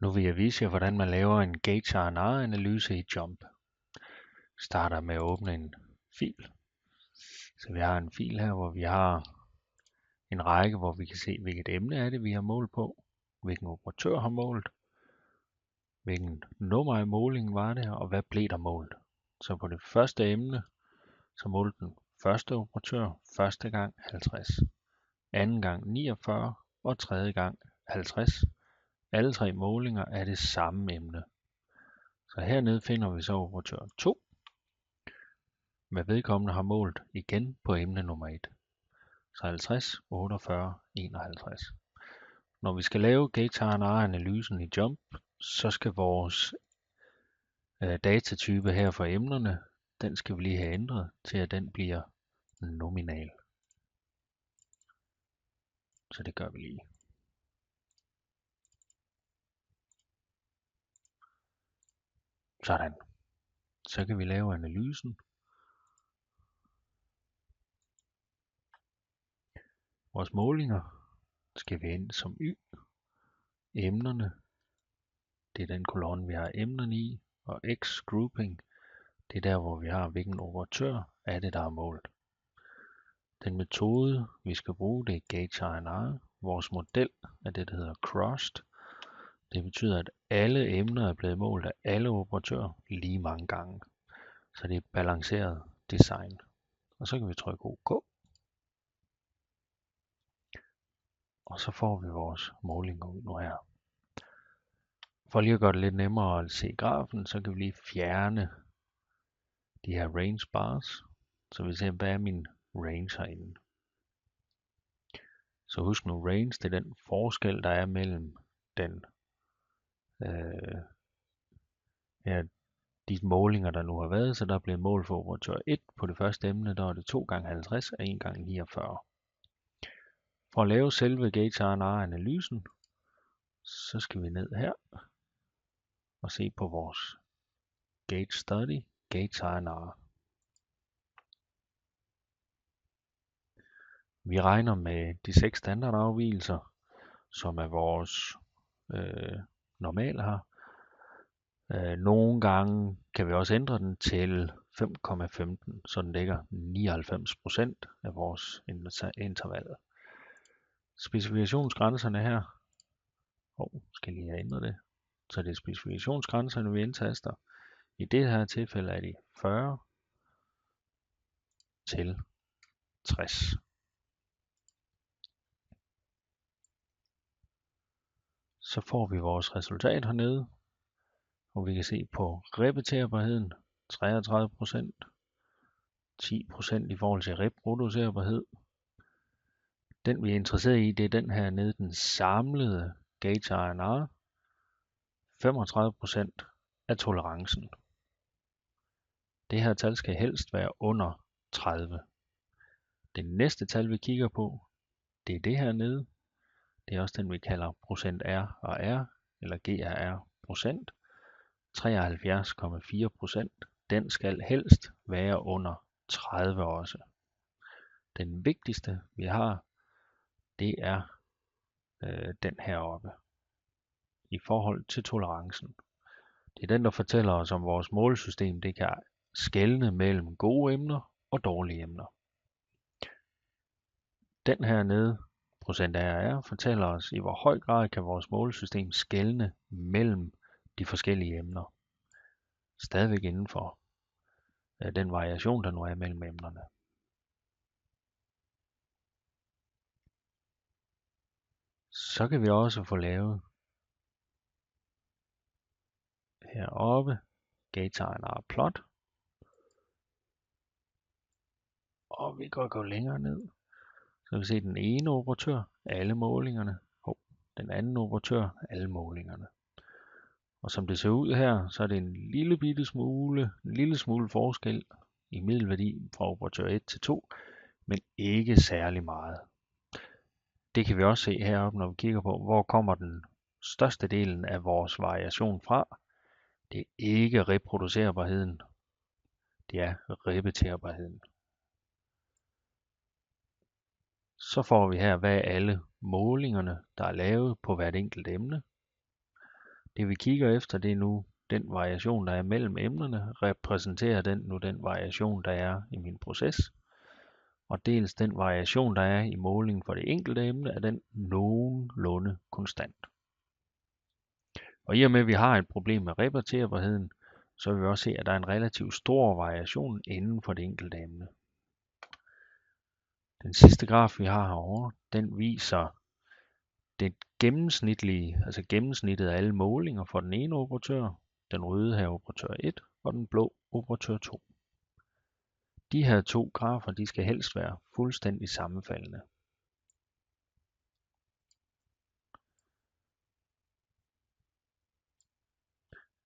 Nu vil jeg vise jer, hvordan man laver en gauge R&R-analyse i JUMP. Starter med at åbne en fil. Så vi har en fil her, hvor vi har en række, hvor vi kan se, hvilket emne er det, vi har målt på, hvilken operatør har målt, hvilken nummer af målingen var det, og hvad blev der målt. Så på det første emne, så målte den første operatør første gang 50, anden gang 49 og tredje gang 50. Alle tre målinger er det samme emne. Så hernede finder vi så operatør 2, med vedkommende har målt igen på emne nummer 1. Så 50, 48, 51. Når vi skal lave gauge R&R-analysen i JUMP, så skal vores datatype her for emnerne, den skal vi lige have ændret til, at den bliver nominal. Så det gør vi lige. Sådan. Så kan vi lave analysen. Vores målinger skal vi ind som Y. Emnerne, det er den kolonne, vi har emnerne i. Og X grouping, det er der, hvor vi har, hvilken operatør er det, der er målt. Den metode, vi skal bruge, det er gauge R&R. Vores model er det, der hedder crossed. Det betyder, at alle emner er blevet målt af alle operatører lige mange gange. Så det er balanceret design. Og så kan vi trykke OK. Og så får vi vores målinger ud nu her. For lige at gøre det lidt nemmere at se grafen, så kan vi lige fjerne de her range bars. Så vi ser, hvad er min range herinde. Så husk nu, range det er den forskel, der er mellem den de målinger, der nu har været. Så der er blevet mål for operatør 1 på det første emne, der er det 2 gange 50 og 1 gange 49. For at lave selve gauge R&R-analysen, så skal vi ned her og se på vores gauge study, gauge R&R. Vi regner med de 6 standardafvigelser, som er vores normale her. Nogle gange kan vi også ændre den til 5,15, så den dækker 99% af vores interval. Specifikationsgrænserne her, skal lige have ændret det, så det er specifikationsgrænserne, vi indtaster. I det her tilfælde er de 40 til 60. Så får vi vores resultat hernede, og vi kan se på repeterbarheden 33%, 10% i forhold til reproducerbarhed. Den vi er interesseret i, det er den her nede, den samlede gauge R&R, 35% af tolerancen. Det her tal skal helst være under 30. Det næste tal vi kigger på, det er det her nede. Det er også den vi kalder procent R og R, eller GRR procent. 73,4%. Den skal helst være under 30 også. Den vigtigste vi har, det er den heroppe i forhold til tolerancen. Det er den, der fortæller os, om vores målesystem det kan skelne mellem gode emner og dårlige emner. Den her nede, procent RR, fortæller os, i hvor høj grad kan vores målesystem skelne mellem de forskellige emner. Stadigvæk inden for den variation, der nu er mellem emnerne. Så kan vi også få lavet heroppe gauge R&R plot. Og vi kan gå længere ned. Så kan vi se den ene operatør, alle målingerne. Den anden operatør, alle målingerne. Og som det ser ud her, så er det en lille smule forskel i middelværdi fra operatør 1 til 2, men ikke særlig meget. Det kan vi også se heroppe, når vi kigger på, hvor kommer den største delen af vores variation fra. Det er ikke reproducerbarheden, det er repeterbarheden. Så får vi her, hvad er alle målingerne, der er lavet på hvert enkelt emne. Det vi kigger efter, det er nu den variation, der er mellem emnerne. Repræsenterer den nu den variation, der er i min proces? Og dels den variation, der er i målingen for det enkelte emne, er den nogenlunde konstant. Og i og med, at vi har et problem med repeterbarheden, så vil vi også se, at der er en relativt stor variation inden for det enkelte emne. Den sidste graf, vi har herovre, den viser det gennemsnitlige, altså gennemsnittet af alle målinger for den ene operatør, den røde her operatør 1 og den blå operatør 2. De her to grafer, de skal helst være fuldstændig sammenfaldende.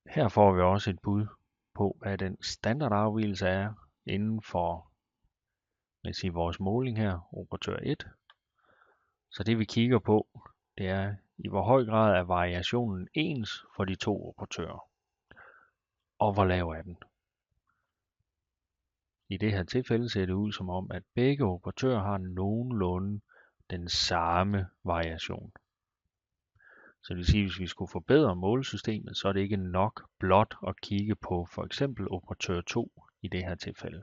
Her får vi også et bud på, hvad den standardafvigelse er inden for vores måling her, operatør 1. Så det vi kigger på, det er i hvor høj grad er variationen ens for de to operatører, og hvor lav er den. I det her tilfælde ser det ud som om, at begge operatører har nogenlunde den samme variation. Så det vil sige, at hvis vi skulle forbedre målesystemet, så er det ikke nok blot at kigge på for eksempel operatør 2 i det her tilfælde.